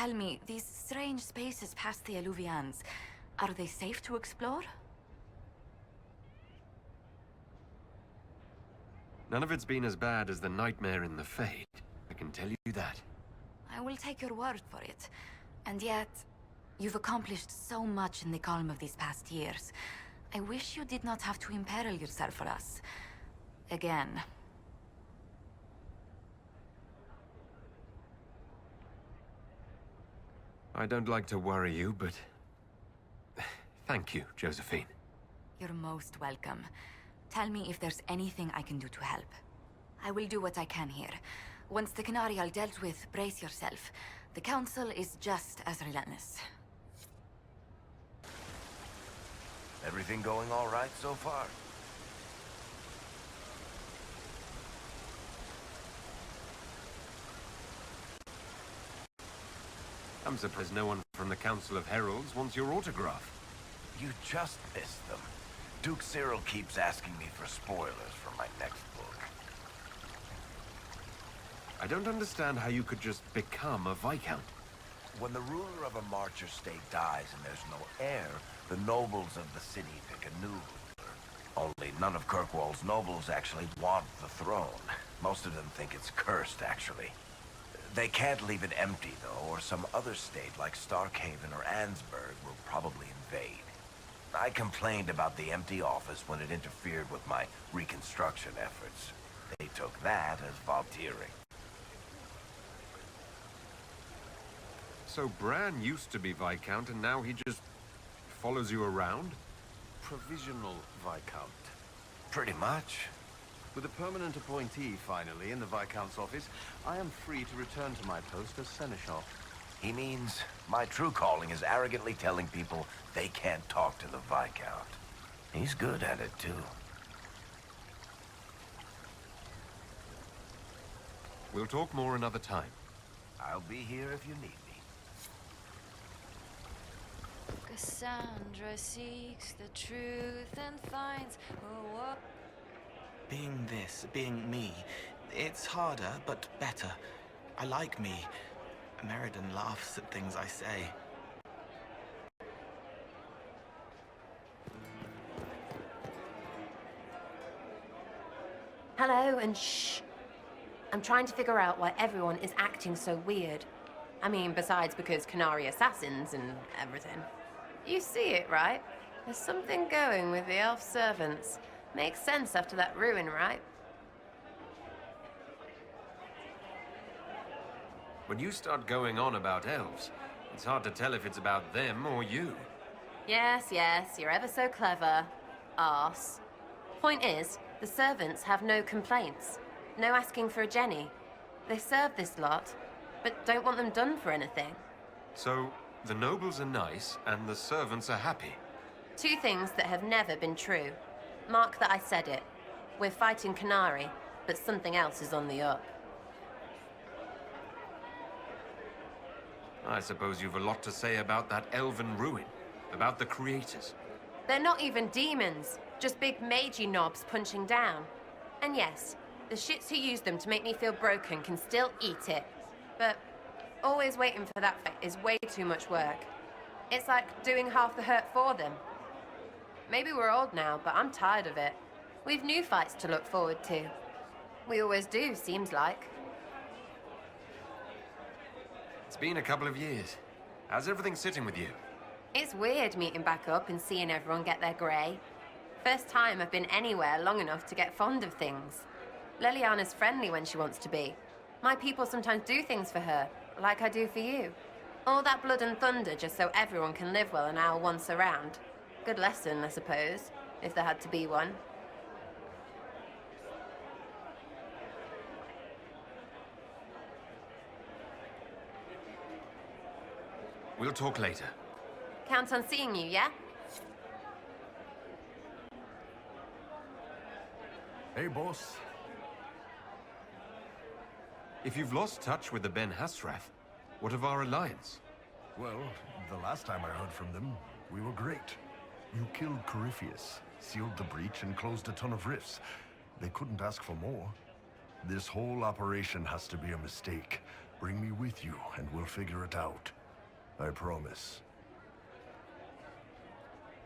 tell me, these strange spaces past the Alluvians, are they safe to explore? None of it's been as bad as the nightmare in the Fade. I can tell you that. I will take your word for it. And yet, you've accomplished so much in the calm of these past years. I wish you did not have to imperil yourself for us. Again. I don't like to worry you, but... thank you, Josephine. You're most welcome. Tell me if there's anything I can do to help. I will do what I can here. Once the Canary are dealt with, brace yourself. The Council is just as relentless. Everything going all right so far? I'm surprised no one from the Council of Heralds wants your autograph. You just missed them. Duke Cyril keeps asking me for spoilers for my next book. I don't understand how you could just become a Viscount. When the ruler of a Marcher state dies and there's no heir, the nobles of the city pick a new ruler. Only none of Kirkwall's nobles actually want the throne. Most of them think it's cursed, actually. They can't leave it empty, though, or some other state like Starkhaven or Ansburg will probably invade. I complained about the empty office when it interfered with my reconstruction efforts. They took that as volunteering. So Bran used to be Viscount, and now he just follows you around? Provisional Viscount. Pretty much. With a permanent appointee, finally, in the Viscount's office, I am free to return to my post as Seneschal. He means my true calling is arrogantly telling people they can't talk to the Viscount. He's good at it, too. We'll talk more another time. I'll be here if you need me. Cassandra seeks the truth and finds a war. Being this, being me, it's harder, but better. I like me. Meriden laughs at things I say. Hello, and shh. I'm trying to figure out why everyone is acting so weird. I mean, besides because Canary assassins and everything. You see it, right? There's something going with the elf servants. Makes sense after that ruin, right? When you start going on about elves, it's hard to tell if it's about them or you. Yes, yes, you're ever so clever. Arse. Point is, the servants have no complaints. No asking for a Jenny. They serve this lot, but don't want them done for anything. So, the nobles are nice, and the servants are happy. Two things that have never been true. Mark that I said it. We're fighting Canary, but something else is on the up. I suppose you've a lot to say about that elven ruin, about the creators. They're not even demons, just big magey knobs punching down. And yes, the shits who use them to make me feel broken can still eat it. But always waiting for that fight is way too much work. It's like doing half the hurt for them. Maybe we're old now, but I'm tired of it. We've new fights to look forward to. We always do, seems like. It's been a couple of years. How's everything sitting with you? It's weird meeting back up and seeing everyone get their grey. First time I've been anywhere long enough to get fond of things. Leliana's friendly when she wants to be. My people sometimes do things for her, like I do for you. All that blood and thunder just so everyone can live well an hour once around. Good lesson, I suppose, if there had to be one. We'll talk later. Count on seeing you, yeah? Hey, boss. If you've lost touch with the Ben Hasrath, what of our alliance? Well, the last time I heard from them, we were great. You killed Corypheus, sealed the breach, and closed a ton of rifts. They couldn't ask for more. This whole operation has to be a mistake. Bring me with you, and we'll figure it out. I promise.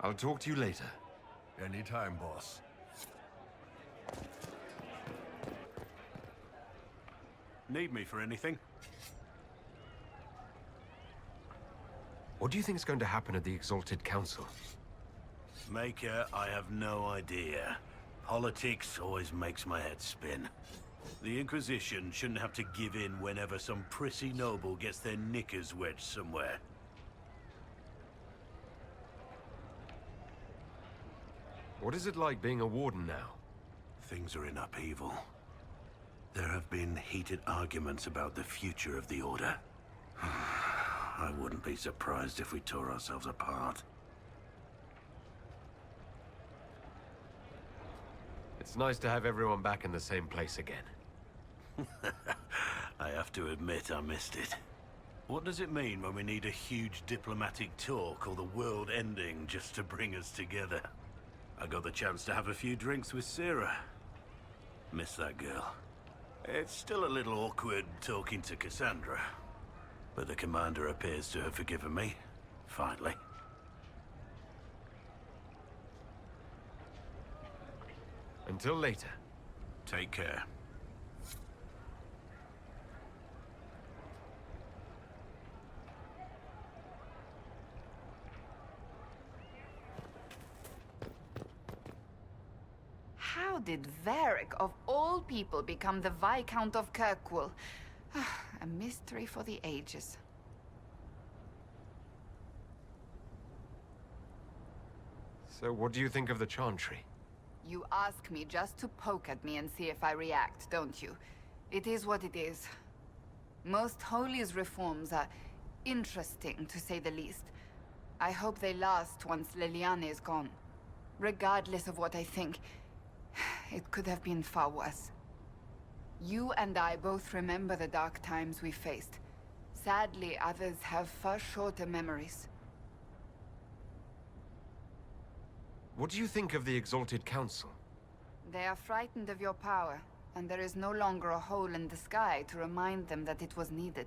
I'll talk to you later. Anytime, boss. Need me for anything? What do you think is going to happen at the Exalted Council? Maker, I have no idea. Politics always makes my head spin. The Inquisition shouldn't have to give in whenever some prissy noble gets their knickers wedged somewhere. What is it like being a warden now? Things are in upheaval. There have been heated arguments about the future of the Order. I wouldn't be surprised if we tore ourselves apart. It's nice to have everyone back in the same place again. I have to admit I missed it. What does it mean when we need a huge diplomatic talk or the world ending just to bring us together? I got the chance to have a few drinks with Sarah. Miss that girl. It's still a little awkward talking to Cassandra, but the commander appears to have forgiven me, finally. Until later. Take care. How did Varric, of all people, become the Viscount of Kirkwall? A mystery for the ages. So what do you think of the Chantry? You ask me just to poke at me and see if I react, don't you? It is what it is. Most Holy's reforms are interesting, to say the least. I hope they last once Liliana is gone. Regardless of what I think, it could have been far worse. You and I both remember the dark times we faced. Sadly, others have far shorter memories. What do you think of the Exalted Council? They are frightened of your power, and there is no longer a hole in the sky to remind them that it was needed.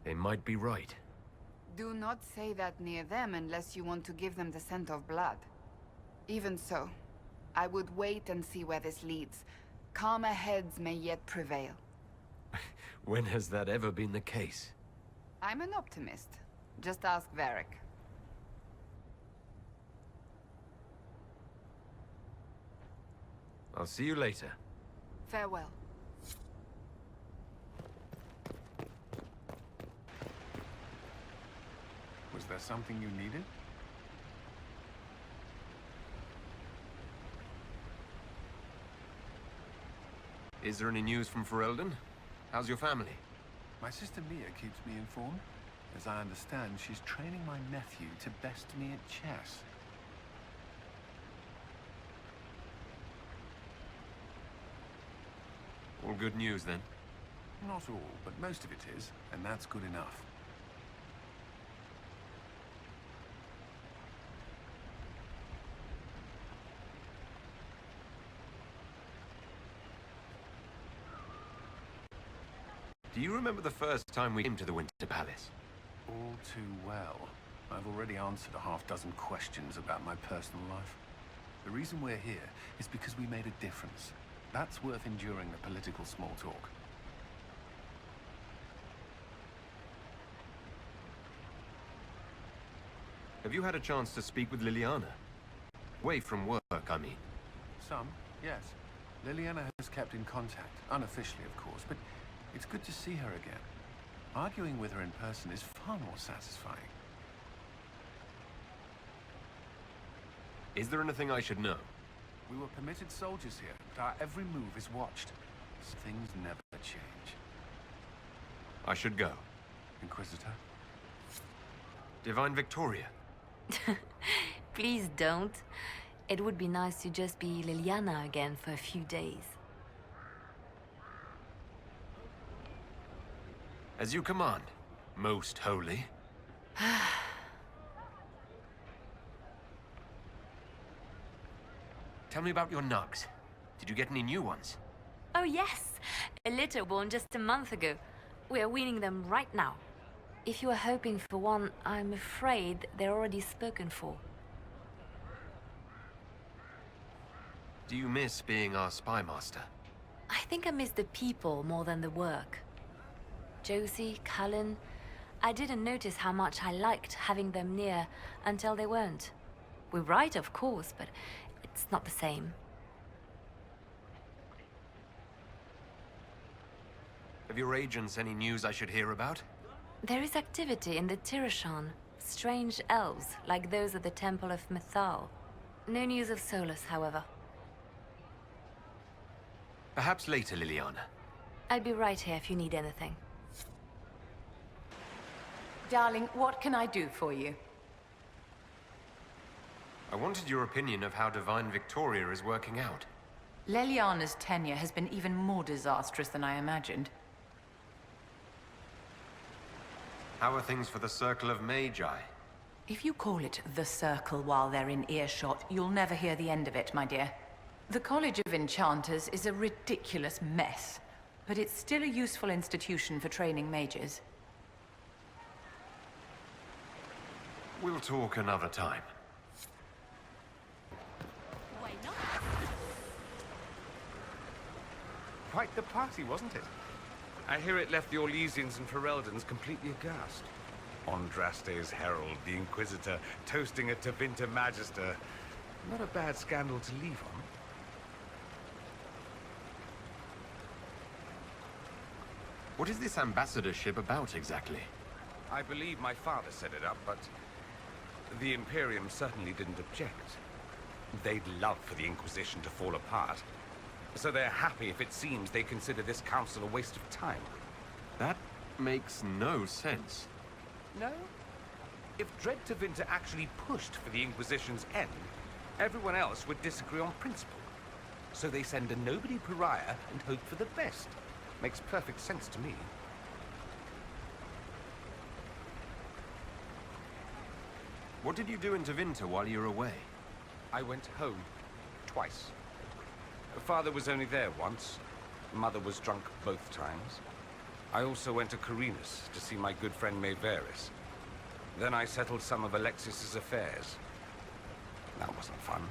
They might be right. Do not say that near them unless you want to give them the scent of blood. Even so, I would wait and see where this leads. Calmer heads may yet prevail. When has that ever been the case? I'm an optimist. Just ask Varric. I'll see you later. Farewell. Was there something you needed? Is there any news from Ferelden? How's your family? My sister Mia keeps me informed. As I understand, she's training my nephew to best me at chess. All good news, then? Not all, but most of it is, and that's good enough. Do you remember the first time we came to the Winter Palace? All too well. I've already answered a half-dozen questions about my personal life. The reason we're here is because we made a difference. That's worth enduring the political small talk. Have you had a chance to speak with Liliana? Away from work, I mean. Some, yes. Liliana has kept in contact, unofficially of course, but it's good to see her again. Arguing with her in person is far more satisfying. Is there anything I should know? We were permitted soldiers here, but our every move is watched. Things never change. I should go. Inquisitor? Divine Victoria. Please don't. It would be nice to just be Liliana again for a few days. As you command, most holy. Tell me about your nugs. Did you get any new ones? Oh yes, a litter born just a month ago. We are weaning them right now. If you are hoping for one, I'm afraid they're already spoken for. Do you miss being our spy master? I think I miss the people more than the work. Josie, Cullen, I didn't notice how much I liked having them near until they weren't. We're right, of course, but it's not the same. Have your agents any news I should hear about? There is activity in the Tirashan. Strange elves, like those at the Temple of Mythal. No news of Solus, however. Perhaps later, Liliana. I'll be right here if you need anything. Darling, what can I do for you? I wanted your opinion of how Divine Victoria is working out. Leliana's tenure has been even more disastrous than I imagined. How are things for the Circle of Magi? If you call it the Circle while they're in earshot, you'll never hear the end of it, my dear. The College of Enchanters is a ridiculous mess, but it's still a useful institution for training mages. We'll talk another time. Why not? Quite the party, wasn't it? I hear it left the Orlesians and Fereldans completely aghast. Andraste's herald, the Inquisitor, toasting a Tevinter Magister. Not a bad scandal to leave on. What is this ambassadorship about, exactly? I believe my father set it up, but the Imperium certainly didn't object. They'd love for the Inquisition to fall apart, so they're happy if it seems they consider this council a waste of time. That makes no sense. No? If Dread Tevinter actually pushed for the Inquisition's end, everyone else would disagree on principle. So they send a nobody pariah and hope for the best. Makes perfect sense to me. What did you do in Tevinter while you were away? I went home. Twice. Father was only there once. Mother was drunk both times. I also went to Carinus to see my good friend Maeveris. Then I settled some of Alexis's affairs. That wasn't fun.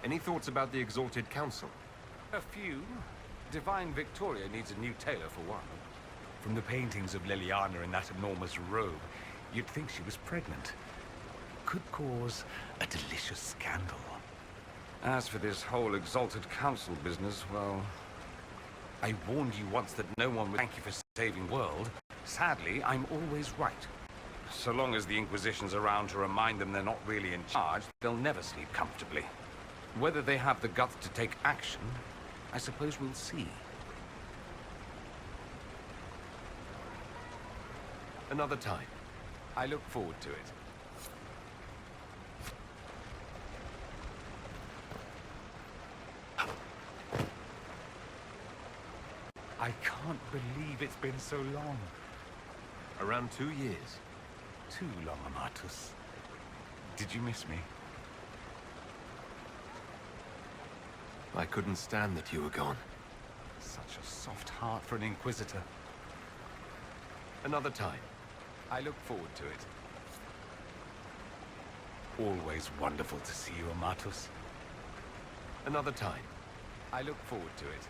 Any thoughts about the Exalted Council? A few. Divine Victoria needs a new tailor for one. From the paintings of Liliana in that enormous robe, you'd think she was pregnant. Could cause a delicious scandal. As for this whole Exalted Council business, well... I warned you once that no one would thank you for saving world. Sadly, I'm always right. So long as the Inquisition's around to remind them they're not really in charge, they'll never sleep comfortably. Whether they have the guts to take action, I suppose we'll see. Another time. I look forward to it. I can't believe it's been so long. Around 2 years. Too long, Amatus. Did you miss me? I couldn't stand that you were gone. Such a soft heart for an Inquisitor. Another time. I look forward to it. Always wonderful to see you, Amatus. Another time. I look forward to it.